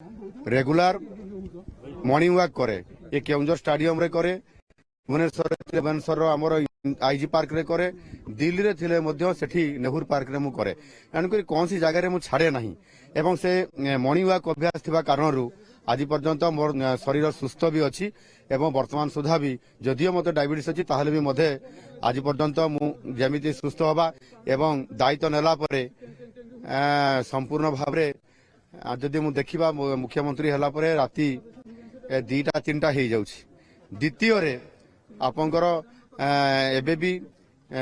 Regular morning walk करे ये Keonjhar stadium रे करे भुवनेश्वर आमर आईजी पार्क रे करे दिल्ली रे थिले मध्य सेठी नेहरू पार्क रे मु करे एणुक कौन सी जगह रे मु छाड़े नहीं एवं से मॉर्निंग वॉक अभ्यास थिबा कारणरू आज पर्यंत मोर शरीर सुस्थ भी अच्छी एवं वर्तमान सुधा भी जदियो मते डायबिटीज अच्छी ताहले भी मधे आज पर्यंत मु जेमिति सुस्थ हवा एवं दायित्व नेला परे संपूर्ण भावरे जदि मु देखिबा मुख्यमंत्री हला परे राति 2-3 हो जाउछि द्वितीय रे आपंकर एबे भी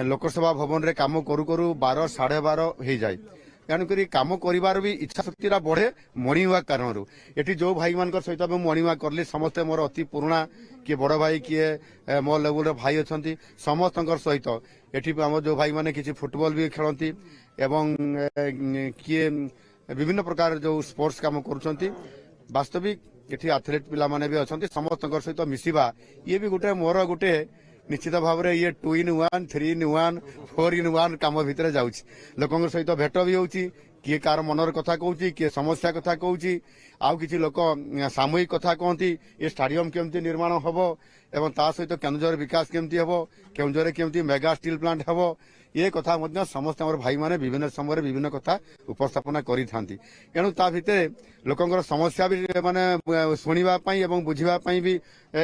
लोकसभा भवन रे काम करू करू 12-12:30 हो जाए तेणुक कम कर भी इच्छा शक्ति बढ़े मॉर्निंग वॉक कारण एटी जो भाई मान सहित मॉर्निंग वॉक करली समस्ते मोर अति पुराणा किए बड़ भाई किए मो लेवल भाई अच्छा समस्त सहित एटी आम जो भाई माने किसी फुटबॉल भी खेलती एवं किए विभिन्न प्रकार जो स्पोर्ट्स काम कर वास्तविक एटी एथलीट पिला माने भी अच्छा समस्त सहित मिसिबा ये भी गोटे मोर गोटे निश्चित भाव में ये 2-in-1 3-in-1 4-in-1 कम भितर जाउछि लोकंर सहित भेट भी होउछि किए कार मनर कथा कहूँ किए समस्या कथा कहूँ आउ किछि लोक सामूहिक कथा कहती ये स्टाडियम केमती निर्माण हम एवं ता सहित केन्दुझर विकास केमती हम केन्दुझर केमती मेगा स्टील प्लांट हम ये कथा मध्य समस्त आम भाई माने विभिन्न समय विभिन्न कथा उपस्थापना करिथांती एणु ता भितर लोकंर समस्या भी माने शुणा एवं बुझापी भी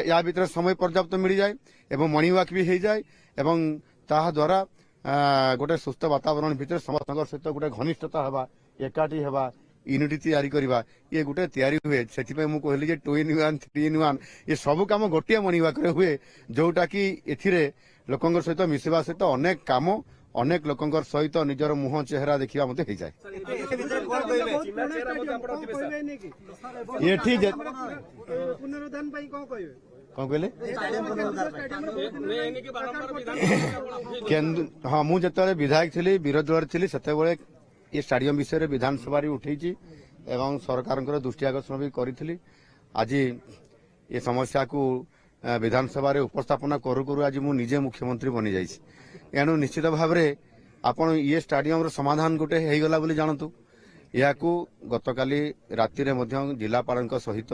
या भितर समय पर्याप्त मिल जाए एवं मॉर्निंग वॉक भी हो जाए एवं ता द्वारा गोटे सुस्थ वातावरण भितर समस्त सहित गोटे घनिष्ठता हवा एकाठी हवा यूनिटी तैयारी करवा ये गोटे तैयारी हुए से कहली 2-in-1 3-in-1 ये सब कम गोटे मॉर्निंग वॉक हुए जोटा कि एथिरे लोकंर सहित मिसवा सहित अनेक काम अनेक लोकंर सहित निजर मुह चेहरा देखा मत हो जाए ये ठीक कौन कहले हाँ मुझे विधायक थी विरोधी दल थी से ये स्टाडियम विषय विधानसभा उठे एवं सरकार दृष्टि आकर्षण भी करी आज ये समस्या को विधानसभा उपस्थापना करू करू आज मु निजे मुख्यमंत्री बनी जाइए एणु निश्चित भाव में आपण ये स्टाडियम समाधान गोटे होगला बोली जानतु या गतकाली राति जिलापाल सहित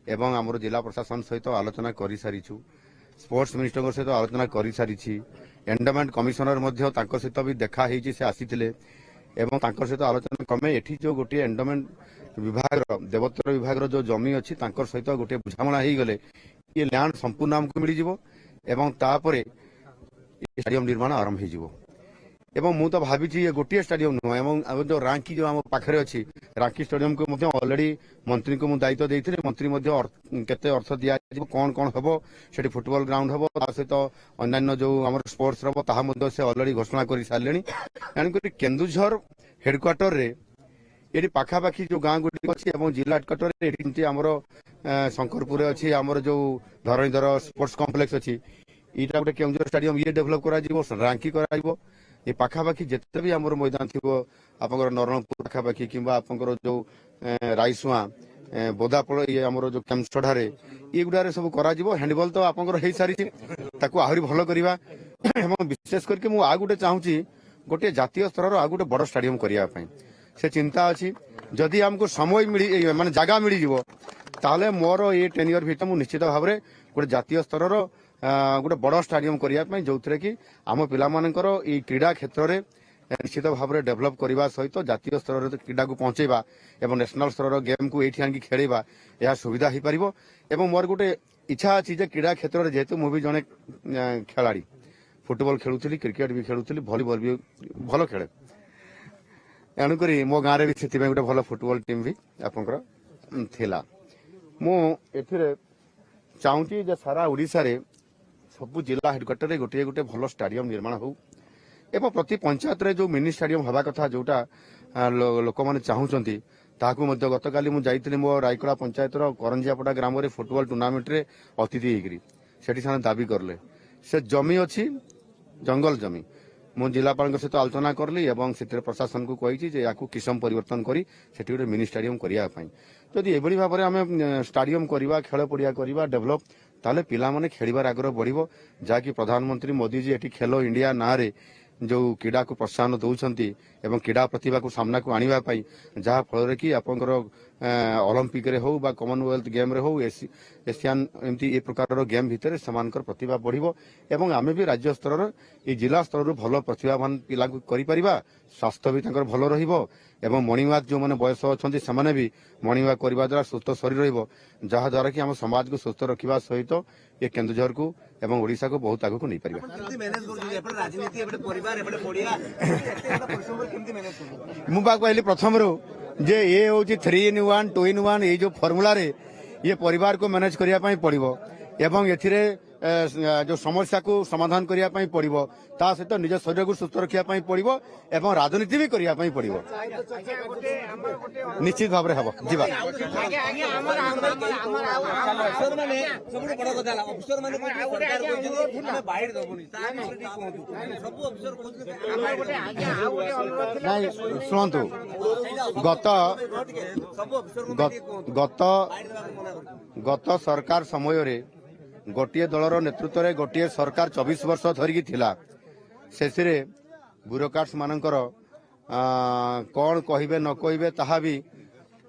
एवं आमर जिला प्रशासन सहित आलोचना कर सारीछु स्पोर्ट्स मिनिस्टर सहित आलोचना कर सारी एंडोमेंट कमिशनर सहित भी देखा से आसीथिले एवं सहित आलोचना क्रमे एठी जो गोटे एंडोमेंट विभाग देवोत्तर विभाग जो जमी अच्छी सहित गोटे बुझामणा हो गले ये लैंड संपूर्ण आमको मिल जिवो एवं तापरे स्टाडियम निर्माण आरंभ हो एवं मु तो भावी ये गोटे स्टाडियम नुह एवं जो रांकी जो आम पाखे अच्छी रांकी स्टाडियम को ऑलरेडी मंत्री को दायित्व देते मंत्री केते अर्थ दिया कौन कौन हम से फुटबॉल ग्राउंड हम सहित अन्य जो आम स्पोर्ट्स हम से ऑलरेडी घोषणा कर सारे तेणुक केन्दुझर हेडक्वार्टर रे ये पाखापाखि जो गाँ गुड़ी अच्छी जिला हेडक्वार्टर आमर शंकरपुर अच्छी आमर जो धरणीधर स्पोर्ट्स कम्प्लेक्स अच्छी यहाँ गोटे केन्दुझर स्टाडियम ये डेभलप कर रांकी कर ये पाखापाखि जिते भी आमर मैदान थी आप नरणपुर पाखापाखि कि जो रायसुआ बोदापल ये आमर जो केमसढ़े ये गुड़ारे सब करा हैंडबॉल तो आप सारी आहरी भल करवा विशेष करके मुझे आ गोटे चाहूँगी गोटे जातीय स्तर आ गोटे बड़ स्टाडियम करने से चिंता अच्छी जदि आमको समय मिली माने जगह मिल जाव ताले मोर ये टेनियर भीतर मुझे निश्चित भाव में गोटे जातीय स्तर गोटे बड़ स्टाडियम करने जो थे कि आम पिलामानकर ये क्रीड़ा क्षेत्र में निश्चित भाव में डेभलप करने सहित जातीय स्तर क्रीड़ा को पहुंचेबा एवं नेशनल स्तर गेम को ये आनिक खेलवा यह सुविधा हो पार एवं मोर गोटे इच्छा अच्छी क्रीड़ा क्षेत्र में जेहेतु मुझे जड़े खेलाड़ी फुटबॉल खेलुली क्रिकेट भी खेलुली भलीबल भी भल खेले एणुक मो गाँव में भी गोटे भल फुटबॉल टीम भी आपंकर थिला मु चाहूँगी सारा ओडिशा रे सबु जिला हेडक्वार्टर गोटे गोटे भल स्टाडियम निर्माण हो एवं प्रति पंचायत रे जो मिनी स्टाडियम हवा कथा जोटा लोक मैंने चाहूँगी ताकू गतकाली मुझे मो रायकड़ा पंचायत करंजियापड़ा ग्राम में फुटबॉल टूर्नामेंट रे अतिथि होकर से दाबी करले से जमी अच्छी जंगल जमी मु जिलापाल सहित आलोचना करली एवं से प्रशासन को कही या किसम परिवर्तन करी गोटे मिनी स्टाडियम करने जदि एभली भाव में आम स्टाडियम करवा खेल पड़िया करवा डेभलप ताले पिला माने खेलिबार आग्रह बढ़िबो जाकि प्रधानमंत्री मोदी जी एटी खेलो इंडिया ना रे जो क्रीड़ा को प्रोत्साहन दौरान एवं क्रीड़ा प्रतिभा को सामना को आनिबा पई जहा फल कि आपनकर ଅଲମ୍ପିକ ରେ ହଉ ବା କମନୱେଲ୍ଥ गेम रे हूँ एशियान एमती ए प्रकार गेम भितर सेमानकर प्रतिभा बढ़िबो एवं आमे भी राज्य स्तर ये जिला स्तर भल प्रतिभावान पिला करिपरिबा स्वास्थ्य भी तांकर भल रहिबो एवं मॉर्निंग वॉक जो माने बयस अछंती सेमाने भी मॉर्निंग वॉक करबा द्वारा सुस्थ शरीर रहिबो जहा द्वारा कि हम समाज को सुस्थ रखिबा सहित ये केन्दुझर को एवं ओडिशा को बहुत आगु को नहीं परिबा मु बा कहली प्रथम रो जे ये होची 3-in-1 2-in-1 ये जो फॉर्मूला रे ये परिवार को मैनेज करिया पई पड़िबो एवं एथिरे जो समस्या को समाधान करिया पई पड़िबो ता सहित निज शरीर को सुस्थ रखिया पई पड़िबो एवं राजनीति भी करिया पई पड़िबो निश्चित भाव रे हबो जीवा नहीं शुणु गत सरकार समय रे गोटे दलर नेतृत्व में गोटे सरकार 24 वर्ष धरिकी थिला शेषे ब्यूरोक्राट्स मानकर कौन कहिबे न कहिबे ताहा भी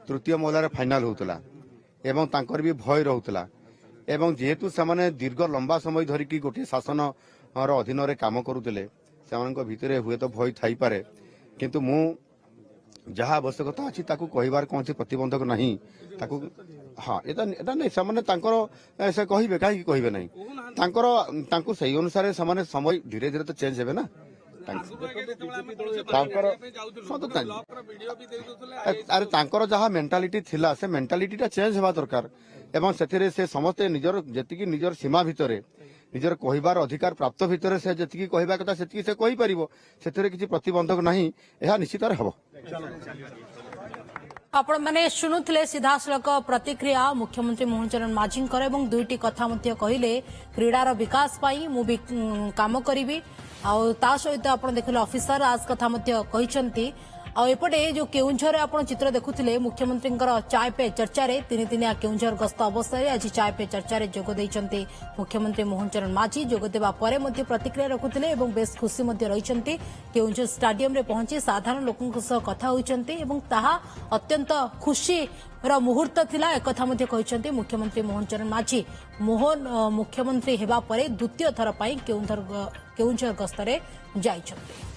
तृतीय महलार फाइनाल होतला एवं तांकर भी भय रहउतला एवं जेहेतु से दीर्घ लंबा समय धरिकी गोटे शासन अधीन रे काम करुले से भितर हुए तो भय थाई पारे किंतु मु जहाँ आवश्यकता अच्छी ताकू कहिबार कौन प्रतिबंधक नहीं ताकू हाँ एटा नहीं से कहिबे काहे कहिबे नहीं तांको सही अनुसार से समय धीरे धीरे तो चेंज हेबे ना अरे तांकर जहाँ मेंटालिटी थिला से मेंटालिटी टा चेंज हेबा दरकार एवं सेथिरे से समस्ते निजर जेतिकी निजर सीमा भितरे निजर कहिबार अधिकार प्राप्त भितर से जेतिकी कहिबा कथा सेतिकी से कहि परिबो सेथिरे किछि प्रतिबंधक नहीं एहा निश्चित हबो आपण माने शुणुथिले सीधासलख प्रतिक्रिया मुख्यमंत्री मोहन चरण माझींकर एवं दुईटी कथा मध्य कहिले क्रीडार विकास पाई मु भी काम करिवि आ ता सहित आपण देखले ऑफिसर आज कथा मध्य कहिसंती आ एपटे जो केउंझर आपण चित्र देखुथिले मुख्यमंत्री चाय पे चर्चा रे तीन दिनिया केउंझर गस्त अवस्था रे आज चाय पे चर्चा रे जोग दैछंती मुख्यमंत्री मोहन चरण माझी जोग देबा परे मध्य प्रतिक्रिया रखुथिले एवं बेस खुशी मध्य रहिसंती केउंझर स्टेडियम रे पहुंची साधारण लोकंक सह कथा होइचंती एवं ताहा अत्यंत खुशी र मुहूर्त थिला एकथा मध्य कहिसंती मुख्यमंत्री मोहन चरण माझी मुख्यमंत्री हेबा परे द्वितीय थर पई केउंझर गस्त रे जाइछंती।